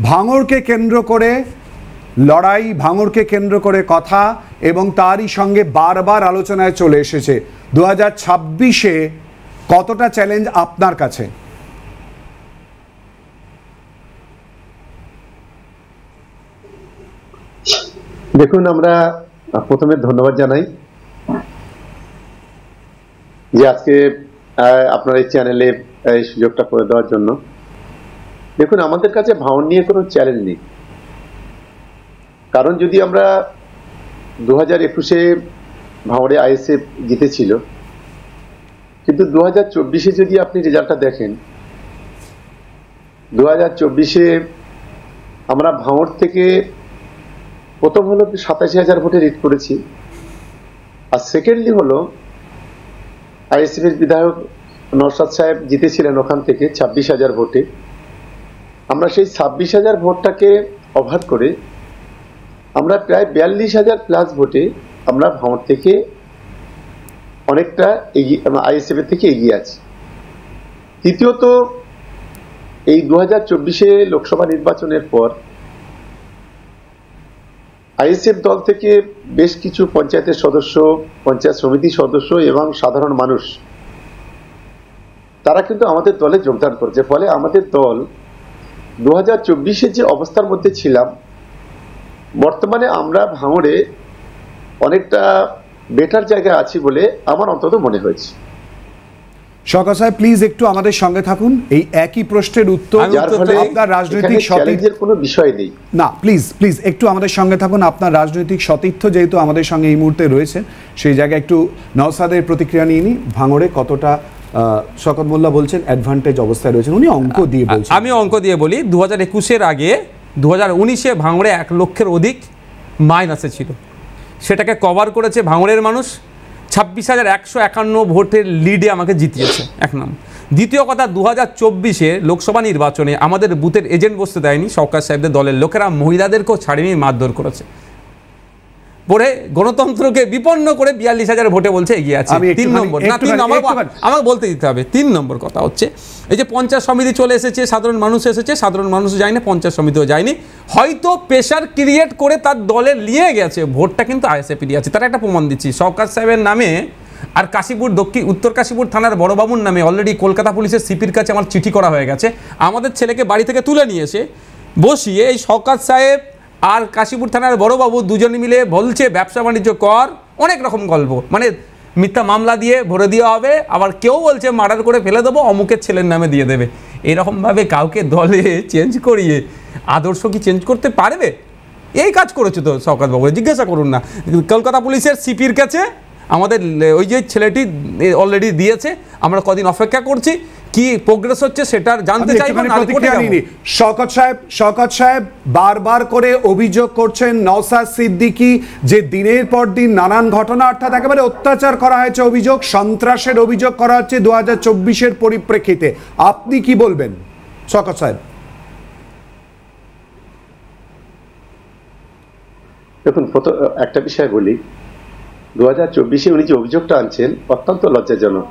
ভাঙড়কে কেন্দ্র করে লড়াই, ভাঙড়কে কেন্দ্র করে কথা এবং তারই সঙ্গে বারবার আলোচনায় চলে এসেছে 2026-এ কতটা চ্যালেঞ্জ আপনার কাছে? দেখুন, আমরা প্রথমে ধন্যবাদ জানাই যে আজকে আপনার এই চ্যানেলে এই সুযোগটা করে দেওয়ার জন্য। দেখুন, আমাদের কাছে ভাঙড় নিয়ে কোনো চ্যালেঞ্জ নেই, কারণ যদি আমরা 2021-এ ভাঙড়ে আইএসএফ জিতেছিল, কিন্তু 2024-এ যদি আপনি রেজাল্টটা দেখেন, 2024-এ আমরা ভাঙড় থেকে প্রথম হলো 87,000 ভোটে লিড করেছি, আর সেকেন্ডলি হলো আইএসএফ এর বিধায়ক নওশাদ সাহেব জিতেছিলেন ওখান থেকে 26,000 ভোটে। আমরা সেই 26,000 ভোটটাকে ওভার করে আমরা প্রায় 42,000 প্লাস ভোটে আমরা ভাঙড় থেকে অনেকটা এগিয়ে, আইএসএফ এর থেকে এগিয়ে আছি। তৃতীয়ত, এই 2024-এ লোকসভা নির্বাচনের পর আইএসএফ দল থেকে বেশ কিছু পঞ্চায়েতের সদস্য, পঞ্চায়েত সমিতির সদস্য এবং সাধারণ মানুষ তারা কিন্তু আমাদের দলে যোগদান করেছে। ফলে আমাদের দল 2024-এর যে অবস্থার মধ্যে ছিলাম, বর্তমানে আমরা ভাঙড়ে অনেকটা বেটার জায়গায় আছি বলে আমার অন্তত মনে হয়েছে। শওকত সাহেব, প্লিজ একটু আমাদের সঙ্গে থাকুন। এই একই প্রশ্নের উত্তর আপনার রাজনৈতিক চ্যালেঞ্জের কোনো বিষয় নেই। না, প্লিজ একটু আমাদের সঙ্গে থাকুন। আপনার রাজনৈতিক সতীর্থ যেহেতু আমাদের সঙ্গে এই মুহূর্তে রয়েছে, সেই জায়গায় একটু নওশাদের প্রতিক্রিয়া নিয়ে নিই। ভাঙড়ে কতটা শওকত মোল্লা বলছেন অ্যাডভান্টেজ অবস্থায় রয়েছেন, উনি অঙ্ক দিয়ে বলছেন। আমি অঙ্ক দিয়ে বলি, 2021-এর আগে 2019-এ ভাঙড়ে 1 লক্ষের অধিক মাইনাসে ছিল, সেটাকে কভার করেছে ভাঙড়ের মানুষ। 26,151 ভোটের লিডে আমাকে জিতিয়েছে, এক নাম। দ্বিতীয় কথা, 2024-এ লোকসভা নির্বাচনে আমাদের বুথের এজেন্ট বসতে দেয়নি, শওকত সাহেবদের দলের লোকেরা মহিলাদেরকেও ছাড়িয়ে মারধর করেছে, পরে গণতন্ত্রকে বিপন্ন করে 42,000 ভোটে বলছে এগিয়ে আছে। 3 নম্বর, না 3 নম্বর আমাকে বলতে দিতে হবে। 3 নম্বর কথা হচ্ছে, এই যে পঞ্চায়েত সমিতি চলে এসেছে, সাধারণ মানুষ এসেছে, সাধারণ মানুষ যায়নি, পঞ্চায়েত সমিতিও যায়নি, হয়তো প্রেশার ক্রিয়েট করে তার দলে নিয়ে গেছে, ভোটটা কিন্তু আইএসএফ দিয়ে আছে। তার একটা প্রমাণ দিচ্ছি, শওকত সাহেবের নামে আর কাশীপুর উত্তর কাশীপুর থানার বড়বাবুর নামে অলরেডি কলকাতা পুলিশের সিপির কাছে আমার চিঠি করা হয়ে গেছে। আমাদের ছেলেকে বাড়ি থেকে তুলে নিয়ে এসে বসিয়ে এই শওকত সাহেব আর কাশীপুর থানার বড়বাবু দুজনে মিলে বলছে ব্যবসা বাণিজ্য কর, অনেক রকম গল্প, মানে মিথ্যা মামলা দিয়ে ভরে দেওয়া হবে, আবার কেউ বলছে মার্ডার করে ফেলে দেবো, অমুকের ছেলের নামে দিয়ে দেবে। এরকমভাবে কাউকে দলে চেঞ্জ করিয়ে আদর্শ কি চেঞ্জ করতে পারবে? এই কাজ করেছে তো শওকত বাবু, জিজ্ঞাসা করুন না। কলকাতা পুলিশের সিপির কাছে আমাদের ওই যে ছেলেটি অলরেডি দিয়েছে, আমরা কদিন অপেক্ষা করছি, কি প্রোগ্রেস হচ্ছে সেটা জানতে চাই। শওকত সাহেব বারবার করে অভিযোগ করছেন নওশাদ সিদ্দিকী যে দিনের পর দিন নানান ঘটনা, অর্থাৎ একেবারে অত্যাচার করা হয়েছে, অভিযোগ সন্ত্রাসের অভিযোগ করা হচ্ছে 2024-এর পরিপ্রেক্ষিতে। আপনি কি বলবেন শওকত সাহেব? দেখুন, একটা বিষয় বলি, 2024-এ উনি যে অভিযোগটা আনছেন অত্যন্ত লজ্জাজনক।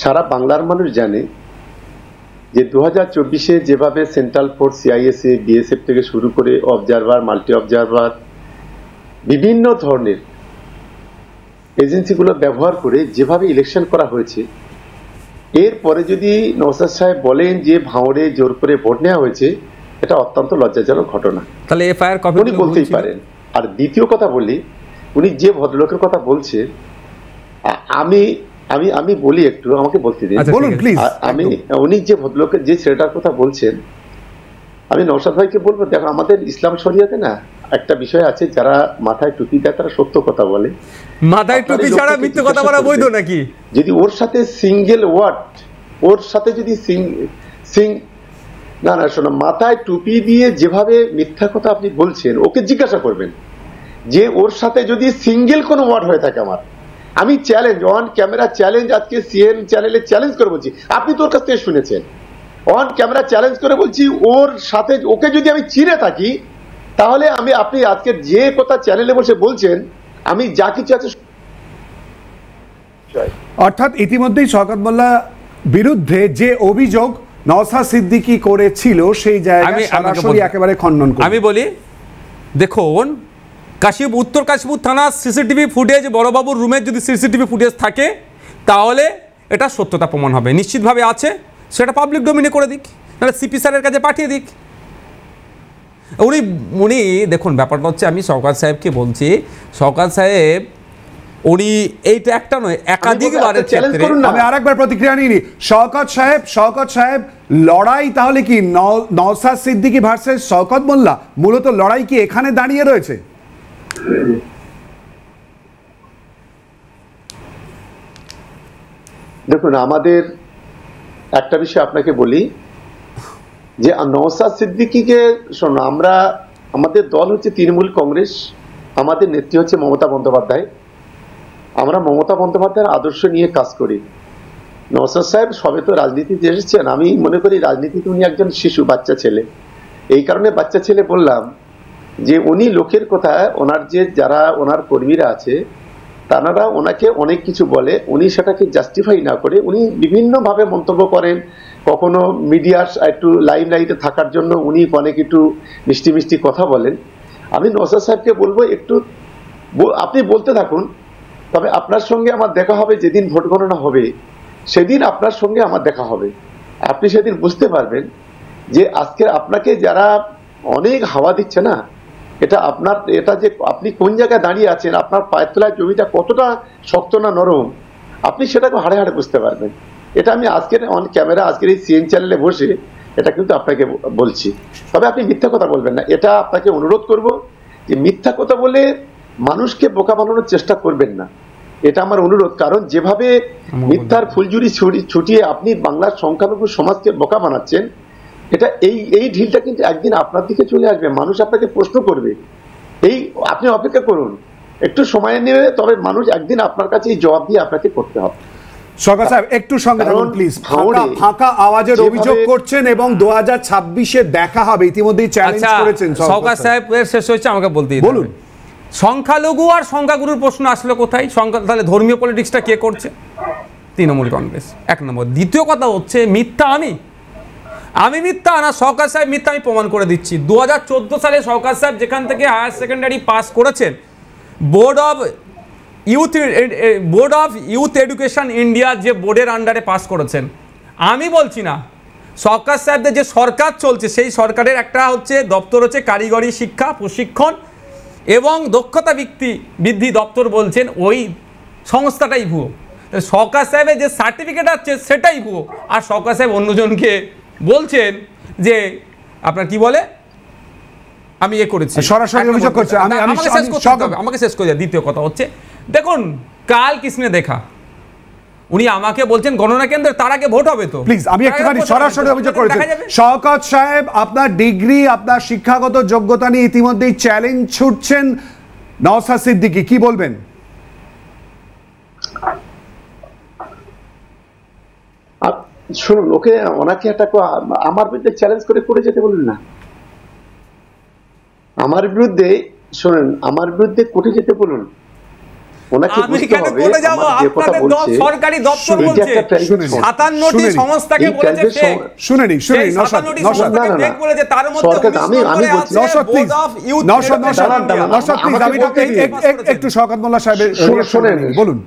সারা বাংলার মানুষ জানে যে 2024-এ যেভাবে সেন্ট্রাল ফোর্স, সিআইএসএ, বিএসএফ থেকে শুরু করে অবজারভার, মাল্টি অবজারভার, বিভিন্ন ধরনের এজেন্সিগুলো ব্যবহার করে যেভাবে ইলেকশন করা হয়েছে, এরপরে যদি নওশাদ সাহেব বলেন যে ভাঙড়ে জোর করে ভোট নেওয়া হয়েছে, এটা অত্যন্ত লজ্জাজনক ঘটনা। তাহলে এফআইআর কপি উনি বলতেই পারেন। আর দ্বিতীয় কথা বলি, উনি যে ভদ্রলোকের কথা বলছে, আমি আমি আমি বলি, একটু আমাকে বলতে দিন। বলুন প্লিজ। উনি যে ভদ্রলোকের, যে ছেলেটার কথা বলছেন, আমি নওশাদ ভাইকে বলবো, দেখো আমাদের ইসলাম শরিয়াতে না একটা বিষয় আছে, যারা মাথায় টুপি দেয় তারা সত্য কথা বলে, মাথায় টুপি ছাড়া মিথ্যে কথা বলা বৈধ নাকি? যদি ওর সাথে সিঙ্গেল ওয়ার্ড, ওর সাথে যদি না শোনো, মাথায় টুপি দিয়ে যেভাবে মিথ্যা কথা আপনি বলছেন, ওকে জিজ্ঞাসা করবেন যে ওর সাথে যদি সিঙ্গেল কোনো ওয়ার্ড হয়ে থাকে, আমি চ্যালেঞ্জ, অন ক্যামেরা চ্যালেঞ্জ, আজকে সিএন চ্যানেলে চ্যালেঞ্জ করে বলছি, আপনি তোর কাছ থেকে শুনেছেন, অন ক্যামেরা চ্যালেঞ্জ করে বলছি, ওর সাথে ওকে যদি আমি চিনে থাকি, তাহলে আপনি আজকে যে কথা চ্যানেলে বসে বলছেন, আমি যা কিছু আছে। অর্থাৎ ইতিমধ্যেই শওকত মোল্লা বিরুদ্ধে যে অভিযোগ নওশাদ সিদ্দিকী করেছিল সেই জায়গায় সরাসরি একেবারে খণ্ডন করি। আমি বলি, দেখুন উত্তর কাশীপুর থানার সিসিটিভি ফুটেজ, বড়বাবুর রুমের যদি সিসিটিভি ফুটেজ থাকে তাহলে এটা সত্যতা প্রমাণ হবে, নিশ্চিতভাবে আছে, সেটা পাবলিক ডোমিনে করে দিক, নাহলে সিপি স্যারের কাছে পাঠিয়ে দিক। উনি দেখুন, ব্যাপারটা হচ্ছে, আমি শওকত সাহেবকে বলছি, শওকত সাহেব উনি এইটা একটা নয় একাধিকবারের ক্ষেত্রে, আমি আরেকবার প্রতিক্রিয়া নিই। শওকত সাহেব লড়াই তাহলে কি নওশাদ সিদ্দিকী ভার্সেস শওকত মোল্লা, মূলত লড়াই কি এখানে দাঁড়িয়ে রয়েছে? দেখুন, আমাদের একটা বিষয় আপনাকে বলি যে নওশাদ সিদ্দিকীকে শোনো, আমাদের দল হচ্ছে তৃণমূল কংগ্রেস, আমাদের নেত্রী হচ্ছে মমতা বন্দ্যোপাধ্যায়, আমরা মমতা বন্দ্যোপাধ্যায়ের আদর্শ নিয়ে কাজ করি। নওশাদ সাহেব সবে তো রাজনীতিতে এসেছেন, আমি মনে করি রাজনীতিতে উনি একজন শিশু, বাচ্চা ছেলে। এই কারণে বাচ্চা ছেলে বললাম যে উনি লোকের কথা, ওনার যারা ওনার কর্মীরা আছে তারা ওনাকে অনেক কিছু বলে, উনি সেটাকে জাস্টিফাই না করে উনি বিভিন্নভাবে মন্তব্য করেন। কখনো মিডিয়ার একটু লাইমলাইটে থাকার জন্য উনি অনেক একটু মিষ্টি মিষ্টি কথা বলেন। আমি নওশাদ সাহেবকে বলবো, একটু আপনি বলতে থাকুন, তবে আপনার সঙ্গে আমার দেখা হবে যেদিন ভোট গণনা হবে, সেদিন আপনার সঙ্গে আমার দেখা হবে। আপনি সেদিন বুঝতে পারবেন যে আজকে আপনাকে যারা অনেক হাওয়া দিচ্ছে না, এটা যে আপনি কোন জায়গায় দাঁড়িয়ে আছেন, আপনার পায়ের তলায় জমিটা কতটা শক্ত না নরম, আপনি সেটাকে হাড়ে হাড়ে বুঝতে পারবেন। এটা আমি আজকের অন ক্যামেরা, আজকের এই সিএন চ্যানেলে বসে এটা কিন্তু আপনাকে বলছি। তবে আপনি মিথ্যা কথা বলবেন না, এটা আপনাকে অনুরোধ করব যে মিথ্যা কথা বলে মানুষকে বোকা বানানোর চেষ্টা করবেন না, এটা আমার অনুরোধ। কারণ যেভাবে মিথ্যার ফুলঝুরি ছুটিয়ে আপনি বাংলার সংখ্যালঘু সমাজকে বোকা বানাচ্ছেন, এটা এই ঢিলটা কিন্তু একদিন আপনার দিকে চলে আসবে, মানুষ আপনাকে প্রশ্ন করবে। আপনি অপেক্ষা করুন, একটু সময় নেবে, তবে মানুষ একদিন আপনার কাছে এই জবাব দিয়ে আপনাকে করতে হবে। শওকত সাহেব একটু সঙ্গে থাকুন প্লিজ। ফাঁকা আওয়াজের অভিযোগ করছেন এবং 2026-এ দেখা হবে, ইতিমধ্যেই চ্যালেঞ্জ করেছেন শওকত সাহেব। শেষ হয়েছে, আমাকে বলতেই বলুন, সংখ্যালঘু আর সংখ্যাগুরুর প্রশ্ন আসলো কোথায়? তাহলে ধর্মীয় পলিটিক্সটা কে করছে? তৃণমূল কংগ্রেস, এক নম্বর। দ্বিতীয় কথা হচ্ছে মিথ্যা, আমি মিথ্যা না, শওকত সাহেব মিথ্যা, আমি প্রমাণ করে দিচ্ছি। 2014 সালে শওকত সাহেব যেখান থেকে হায়ার সেকেন্ডারি পাস করেছেন, board of youth education India যে বোর্ডের আন্ডারে পাস করেছেন, আমি বলছি না। শওকত সাহেবদের যে সরকার চলছে, সেই সরকারের একটা দপ্তর হচ্ছে কারিগরি শিক্ষা প্রশিক্ষণ এবং দক্ষতা বৃদ্ধি দপ্তর, বলছেন ওই সংস্থাটাই ভুয়ো। শওকত সাহেবের যে সার্টিফিকেট আছে সেটাই ভুয়ো, আর শওকত সাহেব অন্যজনকে বলছেন যে আপনার কি বলে আমি করেছি, সরাসরি অভিযোগ করছে। আমাকে শেষ করে। দ্বিতীয় কথা হচ্ছে, দেখুন কাল কিসনে দেখা, উনি আমাকে বলছেন গণনা কেন্দ্রে, তার আগে ভোট হবে তো প্লিজ। আমি একটুখানি সরাসরি অভিযোগ করেছি। শওকত সাহেব আপনার ডিগ্রি, আপনার শিক্ষাগত যোগ্যতা নিয়ে ইতিমধ্যেই চ্যালেঞ্জ ছুটছেন নওশাদ সিদ্দিকী, কি বলবেন? শুনুন, লোকে ওনাকে একটা আমার বিরুদ্ধে চ্যালেঞ্জ করে যেতে বলুন না। আমার বিরুদ্ধে, শোনেন, আমার বিরুদ্ধে কোর্টে যেতে বলুন। ওনাকে বুঝতে হবে যে কথা বলছে সরকারি দপ্তর বলছে 57টি সংস্থাকে বলেছে ফেক। শুনেনি নওশাদ বলেছে, তার মধ্যে আমি বলছি নওশাদ প্লিজ, আমি একটু শওকত মোল্লা সাহেবের শুনেন, বলুন।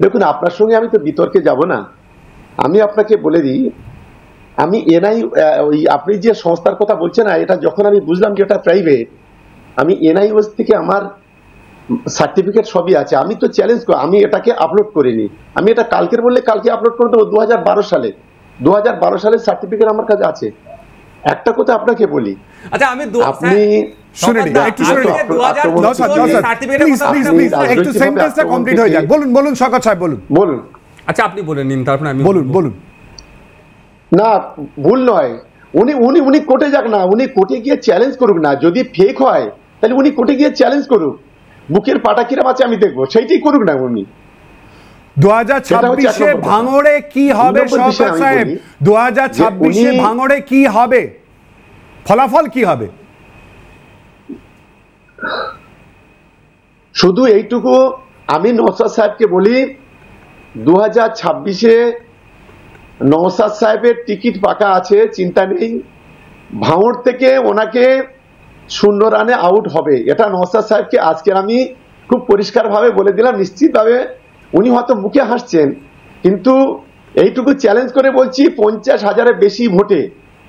দেখুন, আপনার সঙ্গে আমি তো বিতর্কে যাব না। আমি আপনাকে বলে দিই, আমি আপনি যে সংস্থার কথা বলছেন না, এটা যখন আমি বুঝলাম যে এটা প্রাইভেট, আমি এনআইওএস থেকে আমার সার্টিফিকেট সবই আছে, আমি তো চ্যালেঞ্জ করি, আমি এটাকে আপলোড করিনি। আমি এটা কালকের বললে কালকে আপলোড করে দেবো। 2012 সালের সার্টিফিকেট আমার কাছে আছে। একটা কথা আপনাকে বলি, আচ্ছা আমি আপনি বলুন শওকত সাহেব, বলুন। আচ্ছা আপনি বলে নিন, তারপরে আমি বলুন। না, ভুল নয়, উনি কোর্টে যাক না, উনি কোর্টে গিয়ে চ্যালেঞ্জ করুক না। যদি ফেক হয় তাহলে উনি কোর্টে গিয়ে চ্যালেঞ্জ করুক, বুকের পাটা কিরম আছে আমি দেখবো, সেইটাই করুক না উনি। 2026-এ ভাঙড়ে কি হবে শওকত সাহেব? 2026-এ ভাঙড়ে কি হবে, ফলাফল কি হবে? শুধু এইটুকু আমি নওশাদ সাহেবকে বলি 2026-এ নওশাদ সাহেবের টিকিট পাকা আছে, চিন্তা নেই। ভাঙড় থেকে ওনাকে 0 রানে আউট হবে, এটা নওশাদ সাহেবকে আজকে আমি খুব পরিষ্কারভাবে বলে দিলাম। নিশ্চিতভাবে উনি হয়তো মুখে হাসছেন, কিন্তু এইটুকু চ্যালেঞ্জ করে বলছি 50,000-এর বেশি ভোটে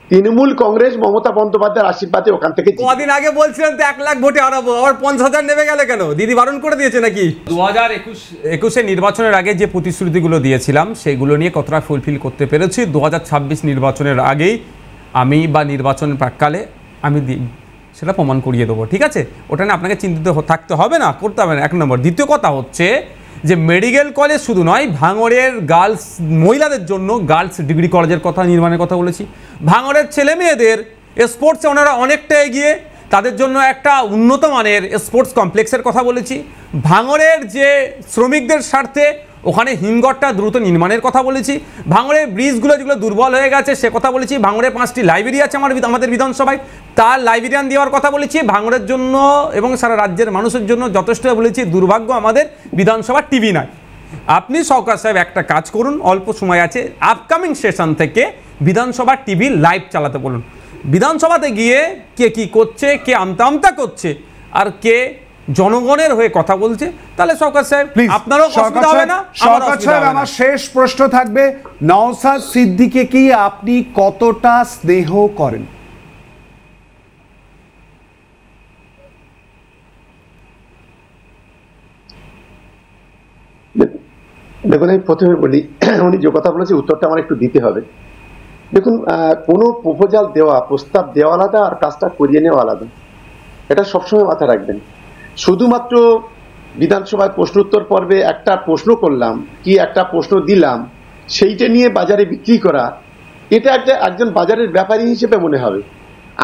তৃণমূল কংগ্রেস মমতা বন্দ্যোপাধ্যায়ের আশীর্বাদে ওখান থেকে। কদিন আগে বলছিলেন তো 1 লাখ ভোটে হারাবো, আবার 50,000 নেমে গেল কেন? দিদি বারণ করে দিয়েছে নাকি? 2021 নির্বাচনের আগে যে প্রতিশ্রুতিগুলো দিয়েছিলাম সেগুলো নিয়ে কতটা ফুলফিল করতে পেরেছি 2026 নির্বাচনের আগেই আমি বা নির্বাচনের প্রাককালে আমি সেটা প্রমাণ করিয়ে দেবো, ঠিক আছে? ওটা নিয়ে আপনাকে চিন্তিত থাকতে হবে না, করতে হবে না, 1 নম্বর। দ্বিতীয় কথা হচ্ছে যে মেডিকেল কলেজ শুধু নয়, ভাঙড়ের গার্লস মহিলাদের জন্য গার্লস ডিগ্রি কলেজের কথা নির্মাণের কথা বলেছি। ভাঙড়ের ছেলে মেয়েদের স্পোর্টসে ওনারা অনেকটা এগিয়ে, তাদের জন্য একটা উন্নত মানের স্পোর্টস কমপ্লেক্সের কথা বলেছি। ভাঙড়ের যে শ্রমিকদের স্বার্থে ওখানে হিমঘরটা দ্রুত নির্মাণের কথা বলেছি। ভাঙড়ের ব্রিজগুলো যেগুলো দুর্বল হয়ে গেছে সে কথা বলেছি। ভাঙড়ে 5টি লাইব্রেরি আছে আমাদের বিধানসভায়, তার লাইব্রেরিয়ান দেওয়ার কথা বলেছি। ভাঙড়ের জন্য এবং সারা রাজ্যের মানুষের জন্য যথেষ্ট বলেছি। দুর্ভাগ্য আমাদের বিধানসভার টিভি নাই। আপনি সরকার সাহেব একটা কাজ করুন, অল্প সময় আছে, আপকামিং সেশন থেকে বিধানসভার টিভি লাইভ চালাতে বলুন। বিধানসভাতে গিয়ে কে কি করছে, কে আমতা করছে, আর কে জনগণের হয়ে কথা বলছে, তাহলে সরকার সাহেব আপনারও অসুবিধা হবে না। সরকার সাহেব, আমার শেষ প্রশ্ন থাকবে, নওশাদ সিদ্দিকীকে কি আপনি কতটা স্নেহ করেন? দেখুন, আমি প্রথমে বলি, উনি যে কথা বলেছে উত্তরটা আমার একটু দিতে হবে। দেখুন, কোনো প্রপোজাল দেওয়া, প্রস্তাব দেওয়া আলাদা আর কাজটা করিয়ে নেওয়া আলাদা, এটা সবসময় মাথায় রাখবেন। শুধুমাত্র বিধানসভায় প্রশ্নোত্তর পর্বে একটা প্রশ্ন করলাম কি একটা প্রশ্ন দিলাম, সেইটা নিয়ে বাজারে বিক্রি করা, এটা একজন বাজারের ব্যাপারী হিসেবে মনে হবে।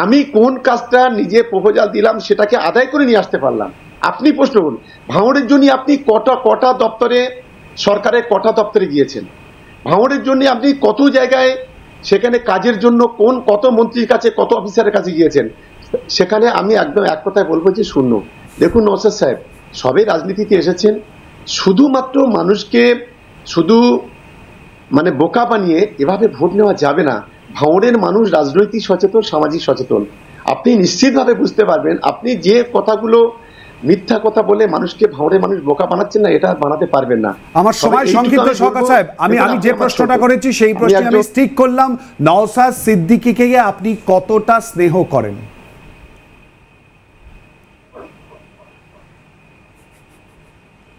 আমি কোন কাজটা নিজে প্রপোজাল দিলাম সেটাকে আদায় করে নিয়ে আসতে পারলাম। আপনি প্রশ্ন করুন, ভাঙড়ের জন্য আপনি কটা দপ্তরে, সরকারের কটা দপ্তরে গিয়েছেন? ভাঙড়ের জন্য আপনি কত জায়গায় সেখানে কাজের জন্য কত মন্ত্রীর কাছে, কত অফিসারের কাছে গিয়েছেন? সেখানে আমি একদম এক কথায় বলবো যে শূন্য। দেখুন নওশাদ সাহেব, সবে রাজনীতিতে এসেছেন, শুধুমাত্র মানুষকে শুধু মানে বোকা বানিয়ে এভাবে ভোট নেওয়া যাবে না। ভাঙড়ের মানুষ রাজনৈতিক সচেতন, সামাজিক সচেতন। আপনি নিশ্চিতভাবে বুঝতে পারবেন, আপনি যে কথাগুলো মিথ্যা কথা বলে মানুষকে, ভাঙড়ের মানুষ বোকা বানাচ্ছেন না, এটা বানাতে পারবেন না। আমার সময় সংক্ষিপ্ত সরকার সাহেব, আমি যে প্রশ্নটা করেছি সেই প্রশ্নে আমি স্টিক করলাম। নওশাদ সিদ্দিকীকে আপনি কতটা স্নেহ করেন?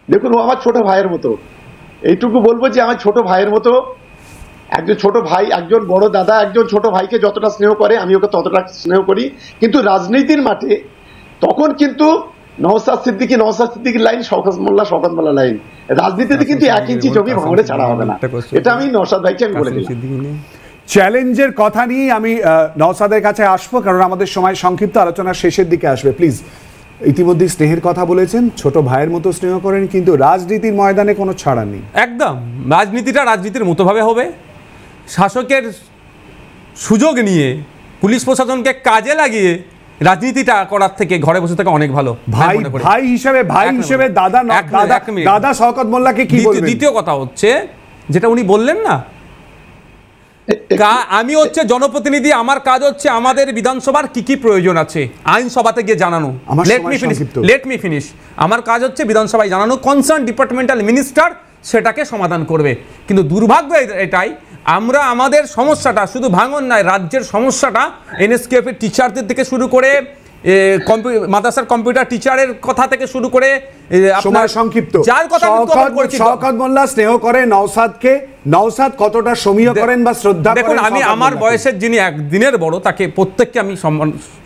দেখুন, ও আমার ছোট ভাইয়ের মতো, এইটুকু বলবো যে আমার ছোট ভাইয়ের মতো। একজন ছোট ভাই, একজন বড় দাদা একজন ছোট ভাইকে যতটা স্নেহ করে আমি ওকে ততটা স্নেহ করি। কিন্তু রাজনীতির মাঠে তখন কিন্তু নওশাদ সিদ্দিকীর লাইন, শওকত মোল্লা লাইন। রাজনীতিতে কিন্তু 1 ইঞ্চি জমি ভাঙড়ে ছাড়া হবে না, এটা আমি নওশাদ ভাইকে আমি বলে দিলাম। চ্যালেঞ্জের কথা নিয়ে আমি নওশাদের কাছে আসবো, কারণ আমাদের সময় সংক্ষিপ্ত, আলোচনার শেষের দিকে আসবে। প্লিজ, ইতিমধ্যে স্নেহের কথা বলেছেন, ছোট ভাইয়ের মতো স্নেহ করেন, কিন্তু রাজনীতির ময়দানে কোনো ছাড়া নেই। একদম, রাজনীতিটা রাজনীতির মতোভাবে হবে। শাসকের সুযোগ নিয়ে পুলিশ প্রশাসনকে কাজে লাগিয়ে রাজনীতিটা করার থেকে ঘরে বসে থাকা অনেক ভালো। ভাই হিসেবে দাদা শওকত মোল্লাকে কি বলবেন? দ্বিতীয় কথা হচ্ছে যেটা উনি বললেন না, আমি হচ্ছে জনপ্রতিনিধি, আমার কাজ হচ্ছে আমাদের বিধানসভার কি প্রয়োজন আছে আইনসভাতে গিয়ে জানানো। Let me finish. আমার কাজ হচ্ছে বিধানসভায় জানানো, কনসার্ন ডিপার্টমেন্টাল মিনিস্টার সেটাকে সমাধান করবে। কিন্তু দুর্ভাগ্য এটাই, আমরা আমাদের সমস্যাটা শুধু ভাঙন নয়, রাজ্যের সমস্যাটা এনএসকেএফ এর টিচারদের থেকে শুরু করে মাদ্রাসার কম্পিউটার টিচারের কথা থেকে শুরু করে সময় সংক্ষিপ্ত, যার কথা শওকত মোল্লা স্নেহ করে নওশাদকে, নওশাদ কতটা সমীহ করেন বা শ্রদ্ধা করেন? দেখুন, আমি আমার বয়সের যিনি একদিনের বড় তাকে প্রত্যেককে আমি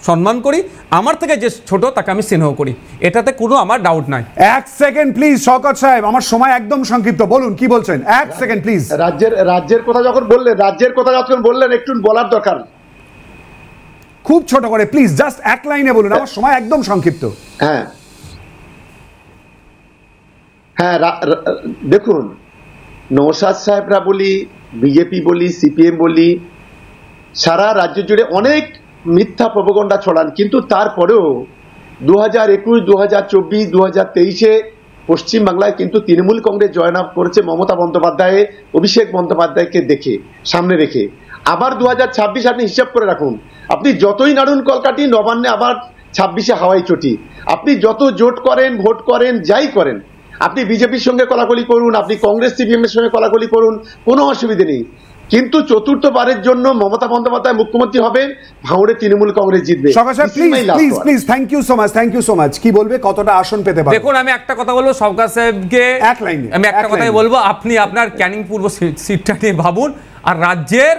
সম্মান করি, আমার থেকে যে ছোট তাকে আমি স্নেহ করি, এটাতে কোনো আমার ডাউট নাই। 1 সেকেন্ড প্লিজ শওকত সাহেব, আমার সময় একদম সংক্ষিপ্ত, বলুন কি বলছেন? 1 সেকেন্ড প্লিজ। রাজ্যের কথা যখন বললেন একটু বলার দরকার, খুব ছোট করে প্লিজ, জাস্ট 1 লাইনে বলুন, আমার সময় একদম সংক্ষিপ্ত। হ্যাঁ, দেখুন, নওশাদ সাহেবরা বলি, বিজেপি বলি, সিপিএম বলি, সারা রাজ্য জুড়ে অনেক মিথ্যা প্রোপাগান্ডা ছড়ান, কিন্তু তারপরেও 2021, 2024, 2023-এ পশ্চিমবাংলায় কিন্তু তৃণমূল কংগ্রেস জয়লাভ করেছে মমতা বন্দ্যোপাধ্যায়, অভিষেক বন্দ্যোপাধ্যায়কে দেখে, সামনে রেখে। আবার 2026 আপনি হিসাব করে রাখুন, আপনি যতই নাড়ুন কলকাঠি, নবান্নে আবার 26-এ হাওয়াই চটি। আপনি যত জোট করেন, ভোট করেন, যাই করেন, আপনি বিজেপির সঙ্গে কলাকলি করুন, আপনি কংগ্রেস সিপিএম এর সঙ্গে কলাকলি করুন, কোনো অসুবিধে নেই। কিন্তু চতুর্থবারের জন্য মমতা বন্দ্যোপাধ্যায় মুখ্যমন্ত্রী হবেন, ভাঙড়ে তৃণমূল কংগ্রেস জিতবে। Thank you so much. কি বলবে, কতটা আসন পেতে পারে? দেখুন, আমি একটা কথা বলবো সরকার সাহেবকে, এক লাইনে আমি একটা কথাই বলবো, আপনি আপনার ক্যানিং পূর্ব সিটটা নিয়ে ভাবুন, আর রাজ্যের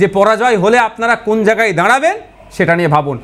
যে পরাজয় হলে আপনারা কোন জায়গায় দাঁড়াবেন সেটা নিয়ে ভাবুন।